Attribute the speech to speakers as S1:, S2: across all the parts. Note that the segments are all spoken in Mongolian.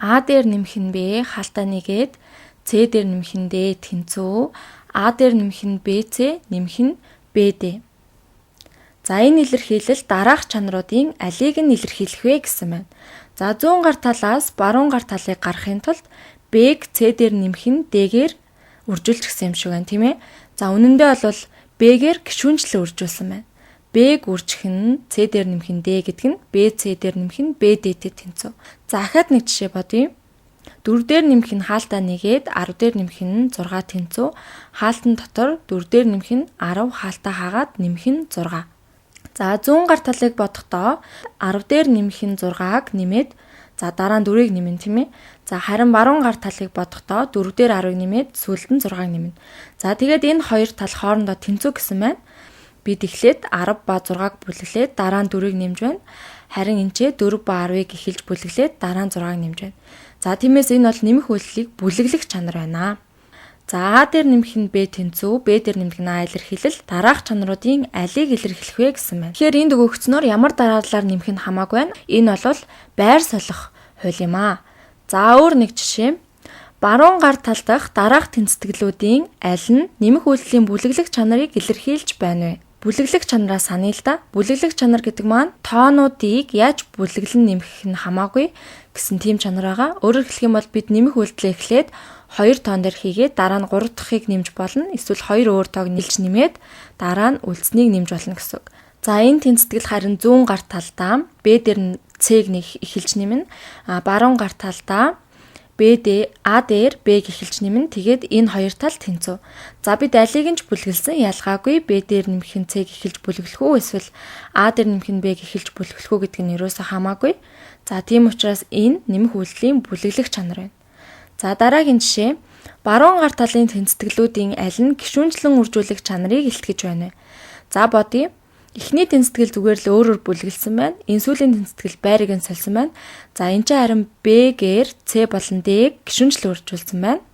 S1: А дээр нэмэх нь Б хаалтаа нэгээд С дээр нэмэх нь Д тэнцүү. А дээр нэмэх нь БЦ нэмэх нь БД. За энэ илэрхийлэл дараах чанаруудын алийг нь илэрхийлэх вэ гэсэн байна. За 100 гаруй талаас баруун гаруй талыг гаргахын тулд Б-г С дээр нэмэх нь Д-гээр үржүүлж гисэн юм шиг байна, тийм ээ. За үнэндээ бол Б-гээр гишүүнчлэн үржүүлсэн байна. Б-г үржих нь С дээр нэмэх нь Д гэдэг нь БЦ дээр нэмэх нь БД-тэй тэнцүү. За ахаад нэг жишээ бодъё. 4 дээр нэмэх нь хаалтаа нэгээд 10 дээр нэмэх нь 6 тэнцүү. Хаалтан дотор 4 дээр нэмэх нь 10 хаалтаа хаагаад нэмэх нь 6. За 100 гаруй талыг бодохдоо 10 дээр нэмэх нь 6-аг нэмээд за дараа нь 4-ыг нэмэн, тийм ээ. За харин баруун гаруй талыг бодохдоо 4 дээр 10-ыг нэмээд сүүлд нь 6-ыг нэмнэ. За тэгээд энэ хоёр тал хоорондоо тэнцүү гэсэн байна. Бид эхлээд 10 ба 6-аг бүлэглээд дараа нь 4-ыг нэмж байна. Харин энэчээ 4 ба 10-ыг эхэлж бүлэглээд дараа нь 6-ыг нэмж байна. За тиймээс энэ бол нэмэх үйлдэлийг бүлэглэх чанар байна. За А дээр нэмэх нь Б тэнцүү, Б дээр нэмэх нь А илэрхийлэл дараах чанаруудын алийг илэрхийлэх вэ гэсэн байна. Тэгэхээр энд өгөгдснөөр ямар дараалалаар нэмэх нь хамаагүй байна. Энэ бол байр солих хууль юм аа. За өөр нэг жишээ. Баруун гар тал дахь дараах тэнцэтгэлүүдийн аль нь нэмэх үйлдэлийн бүлэглэх чанарыг илэрхийлж байна вэ? Бүлэглэх чанараас саная л да. Бүлэглэх чанар гэдэг маань тоонуудыг яаж бүлэглэн нэмэх нь хамаагүй гэсэн тийм чанар байгаа. Өөрөөр хэлэх юм бол бид нэмэх үйлдэлээ эхлээд 2 тоон дээр хийгээд дараа нь 3 дахьыг нэмж болно. Эсвэл 2 өөр тоог нийлж нэмээд дараа нь үлдсэнийг нэмж болно гэсэн үг. За энэ тэнцэтгэл харин зүүн гар талдаа Б дээр нь С-г эхэлж нэмнэ. Баруун гар талдаа А дээр Б-г эхэлж нэмнэ. Тэгээд энэ хоёр тал тэнцүү. За бид алийг нь ч бүлгэлсэн ялгаагүй Б дээр нэмэх нь С-г эхэлж бүлэглэх үү эсвэл А дээр нэмэх нь Б-г эхэлж бүлэглэх үү гэдэг нь ерөөсөө хамаагүй. За тийм учраас энэ нэмэх үйлдэлийн бүлэглэх чанар байна. За дараагийн жишээ. Баруун гар талын тэнцэтгэлүүдийн аль нь гишүүнчлэн үржүүлэх чанарыг илтгэж байна вэ? За бодъё. Эхний тэнцэтгэл зүгээр л өөрөөр бүлгэлсэн байна. Энэ сүүлийн тэнцэтгэл байрыг нь сольсон байна. За энэ чинь харин Б-гээр С болон Д-г гишүүнчлэн үржүүлсэн байна.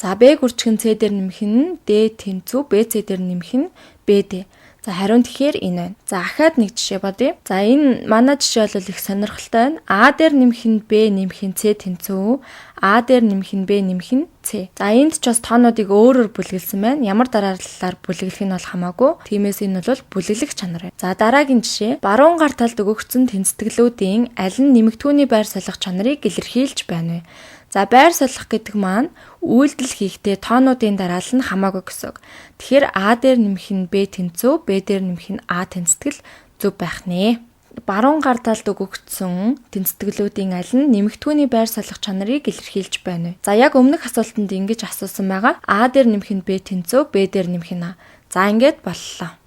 S1: За Б-г үржих нь С дээр нэмэх нь Д тэнцүү, Б-С дээр нэмэх нь БД. За хариун тэгэхээр энэ байна. За ахаад нэг жишээ бодъё. За энэ манай жишээ бол их сонирхолтой байна. А дээр нэмэх нь Б нэмэх нь С тэнцүү, А дээр нэмэх нь Б нэмэх нь С. За энд ч бас тоонуудыг өөрөөр бүлгэлсэн байна. Ямар дараалалаар бүлэглэх нь бол хамаагүй. Тиймээс энэ бол бүлэглэх чанар байна. За дараагийн жишээ. Баруун гар талд өгөгдсөн тэнцэтгэлүүдийн аль нь нэмэгдүүний байр солих чанарыг илэрхийлж байна вэ? За байр солих гэдэг маань үйлдэл хийхдээ тоонуудын дараалал нь хамаагүй гэсэн үг. Тэгэхээр А дээр нэмэх нь Б тэнцүү, Б дээр нэмэх нь А тэнцэтгэл зөв байх нэ. Баруун гар талд өгөгдсөн тэнцэтгэлүүдийн аль нь нэмэгдүүний байр солих чанарыг илэрхийлж байна вэ? За яг өмнөх асуултанд ингэж асуусан байгаа. А дээр нэмэх нь Б тэнцүү, Б дээр нэмэх нь А. За ингээд боллоо.